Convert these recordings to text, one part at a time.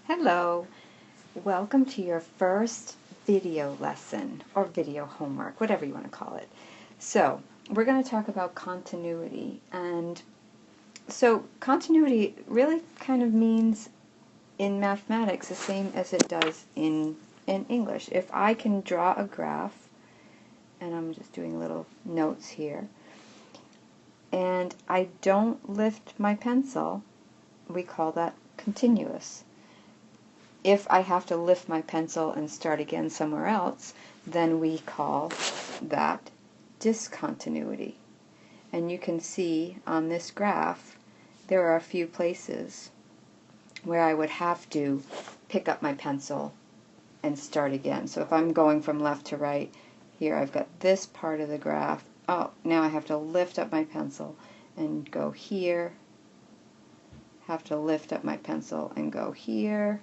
Hello, welcome to your first video lesson, or video homework, whatever you want to call it. So, we're going to talk about continuity, and so continuity really kind of means in mathematics the same as it does in English. If I can draw a graph, and I'm just doing little notes here, and I don't lift my pencil, we call that continuous. If I have to lift my pencil and start again somewhere else, then we call that discontinuity. And you can see on this graph, there are a few places where I would have to pick up my pencil and start again. So if I'm going from left to right, here I've got this part of the graph. Oh, now I have to lift up my pencil and go here. Have to lift up my pencil and go here.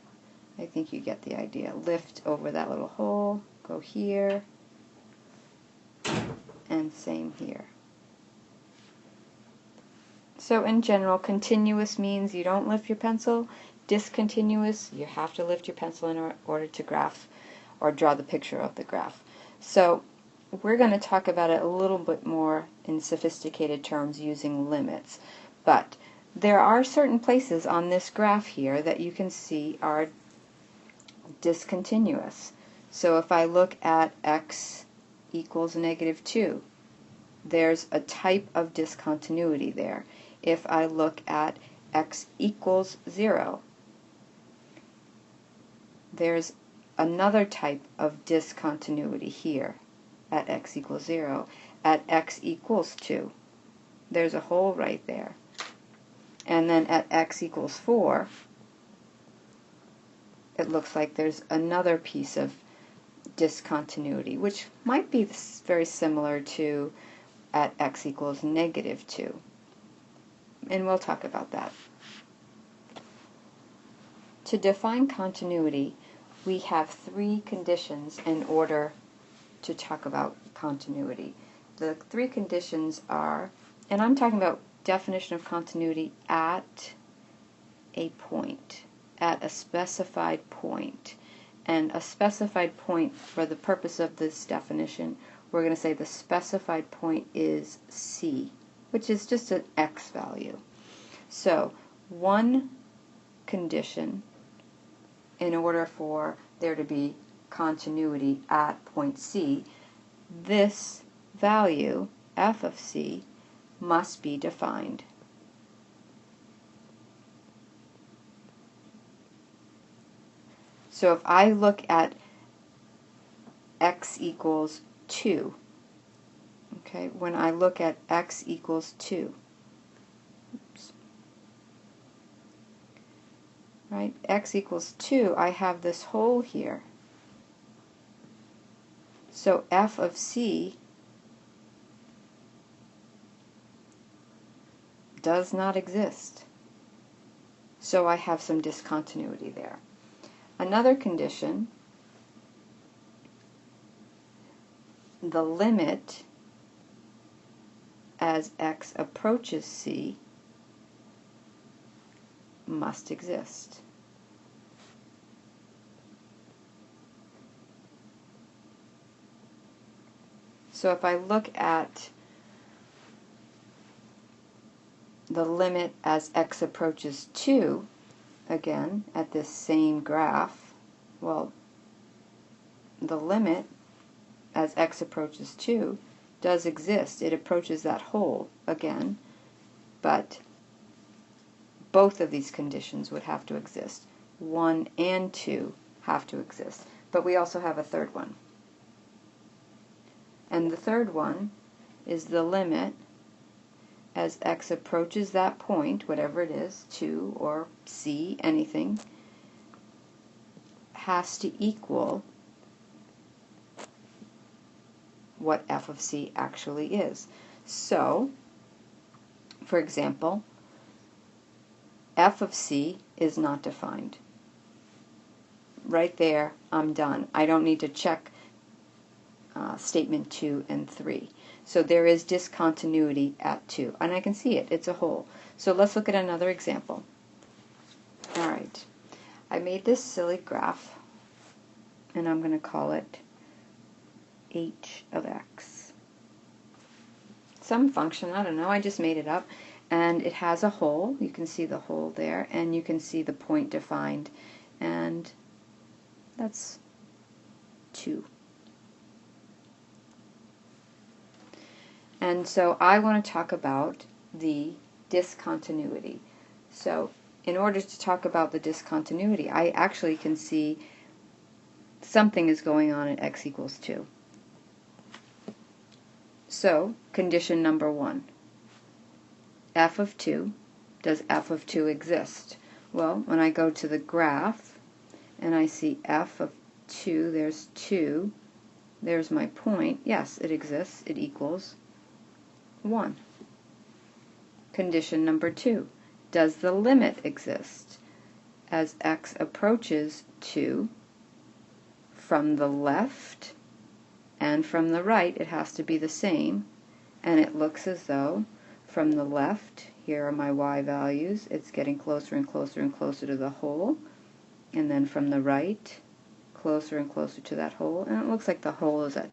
I think you get the idea. Lift over that little hole, go here, and same here. So in general, continuous means you don't lift your pencil. Discontinuous, you have to lift your pencil in order to graph or draw the picture of the graph. So we're going to talk about it a little bit more in sophisticated terms using limits. But there are certain places on this graph here that you can see are discontinuous. So if I look at x equals -2, there's a type of discontinuity there. If I look at x equals 0, there's another type of discontinuity here at x equals 0. At x equals 2, there's a hole right there. And then at x equals 4, it looks like there's another piece of discontinuity, which might be very similar to at x equals -2. And we'll talk about that. To define continuity, we have 3 conditions in order to talk about continuity. The 3 conditions are, and I'm talking about definition of continuity at a point, at a specified point. And a specified point, for the purpose of this definition, we're going to say the specified point is C, which is just an x value. So, one condition in order for there to be continuity at point C, this value, f of C, must be defined. So if I look at x equals 2, okay, when I look at x equals 2, right, x equals 2, I have this hole here. So f of C does not exist. So I have some discontinuity there. Another condition, the limit as x approaches C must exist. So if I look at the limit as x approaches 2, again, at this same graph, well, the limit as x approaches 2 does exist. It approaches that hole again, but both of these conditions would have to exist. 1 and 2 have to exist. But we also have a third one. And the third one is the limit as x approaches that point, whatever it is, 2 or C, anything, has to equal what f of C actually is. So, for example, f of C is not defined. Right there, I'm done. I don't need to check statement 2 and 3. So there is discontinuity at 2. And I can see it. It's a hole. So let's look at another example. Alright. I made this silly graph, and I'm going to call it h of x. Some function, I don't know, I just made it up. And it has a hole. You can see the hole there, and you can see the point defined. And that's 2. And so I want to talk about the discontinuity. So in order to talk about the discontinuity, I actually can see something is going on at x equals 2. So condition number 1. F of 2, does f of 2 exist? Well, when I go to the graph and I see f of 2, there's 2, there's my point, yes, it exists, it equals 1. Condition number 2, does the limit exist? As x approaches 2, from the left and from the right it has to be the same, and it looks as though from the left, here are my y values, it's getting closer and closer and closer to the hole, and then from the right, closer and closer to that hole, and it looks like the hole is at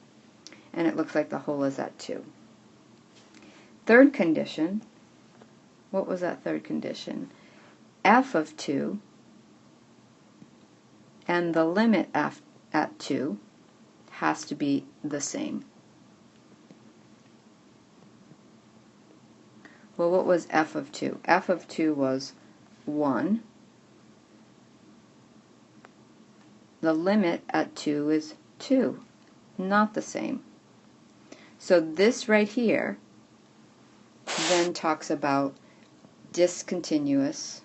2. Third condition, what was that third condition? F of 2 and the limit f at 2 has to be the same. Well, what was f of 2? F of 2 was 1. The limit at 2 is 2. Not the same. So this right here then talks about discontinuous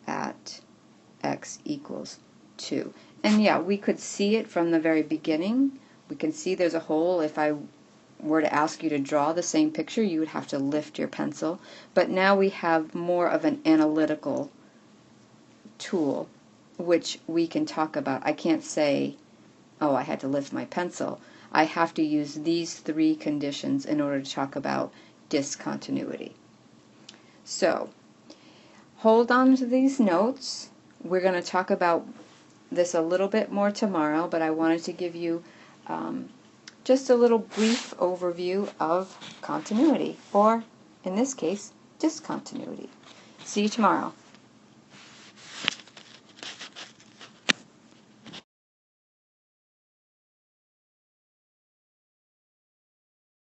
at x equals 2. And yeah, we could see it from the very beginning. We can see there's a hole. If I were to ask you to draw the same picture, you would have to lift your pencil. But now we have more of an analytical tool, which we can talk about. I can't say, oh, I had to lift my pencil. I have to use these 3 conditions in order to talk about discontinuity. So, hold on to these notes. We're going to talk about this a little bit more tomorrow, but I wanted to give you just a little brief overview of continuity, or in this case, discontinuity. See you tomorrow.